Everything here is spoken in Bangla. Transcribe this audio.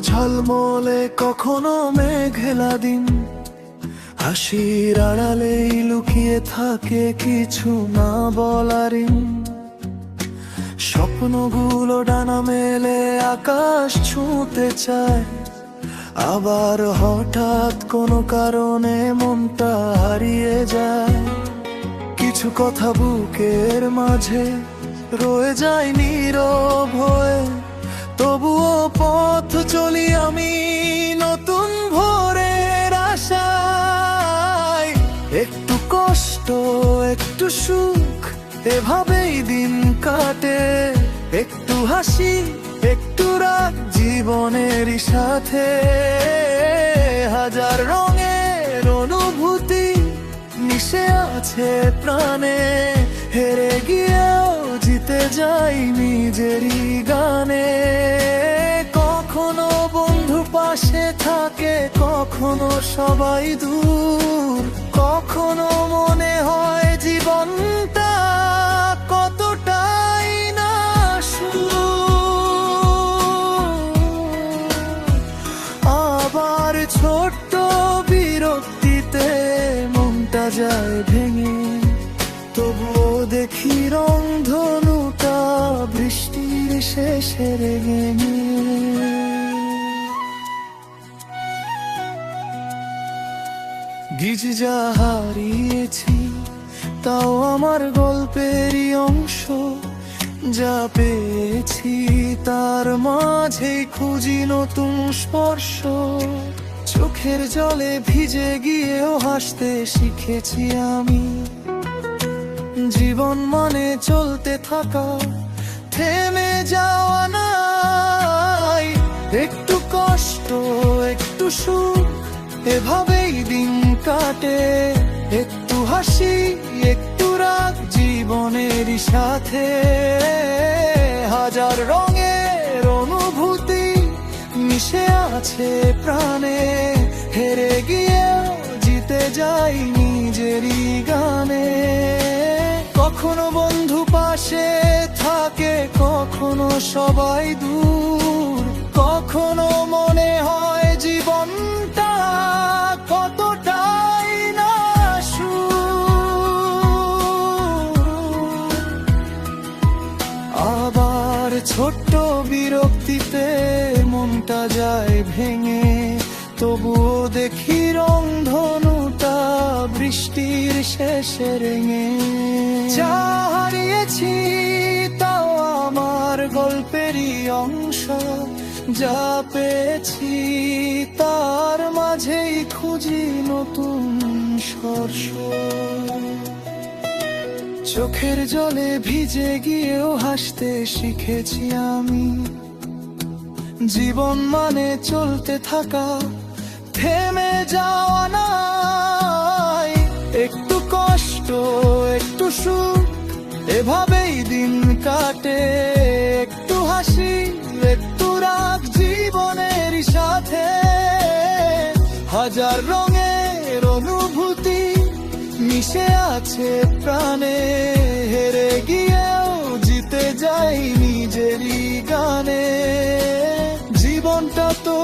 ঝলমলে কখনো মেঘলা দিন, হাসির আড়ালেই লুকিয়ে থাকে কিছু না বলার। স্বপ্নগুলো ডানা মেলে আকাশ ছুঁতে চায়, আবার হঠাৎ কোনো কারণে মনটা হারিয়ে যায়। কিছু কথা বুকের মাঝে রয়ে যায় নীরব হয়ে, তবুও পথ চলি আমি নতুন ভোরের আশায়। একটু কষ্ট একটু সুখ এভাবেই দিন কাটে, একটু হাসি একটু রাগ জীবনের সাথে। হাজার রঙের অনুভূতি মিশে আছে প্রাণে, হেরে গিয়েও জিতে যাই নিজেরই গানে। কখনো বন্ধু পাশে থাকে, কখনো সবাই দূর, কখনো মনে হয় জীবনটা কতটাই না শুরু। আবার ছোট্ট বিরক্তিতে মনটা যায় ভেঙে, তবুও দেখি রংধনুটা বৃষ্টির শেষে রেঙে। গিজ যা হারিয়েছি তাও আমার গল্পেরই অংশ, যা পেয়েছি তার মাঝেই খুঁজি নতুন স্পর্শ। চোখের জলে ভিজে গিয়েও হাসতে শিখেছি আমি, জীবন মানে চলতে থাকা, থেমে যাওয়া নাই। একটু কষ্ট একটু সুখ এভাবেই দিন কাটে, একটু হাসি একটু রাগ জীবনের সাথে। হাজার রঙের অনুভূতি মিশে আছে প্রাণে, হেরে গিয়েও জিতে যাই নিজেরই গানে। কখনো বন্ধু পাশে থাকে, কখনো সবাই দূর, কখনো মনে হয় জীবনটা কতটাই না শুরু। আবার ছোট্ট বিরক্তিতে মনটা যায় ভেঙে, তবুও দেখি রংধনুটা বৃষ্টির শেষে রেঙে। যা হারিয়েছি তাও আমার গল্পেরই অংশ, যা পেয়েছি তার মাঝেই খুঁজি নতুন স্পর্শ। চোখের জলে ভিজে গিয়েও হাসতে শিখেছি আমি, জীবন মানে চলতে থাকা, থেমে যাওয়া নাই। একটু কষ্ট একটু সুখ এভাবেই দিন কাটে, একটু হাসি একটু রাগ জীবনের সাথে। হাজার রঙের অনুভূতি মিশে আছে প্রাণে, হেরে গিয়েও জিতে যাই নিজেরই গানে। জীবনটা তো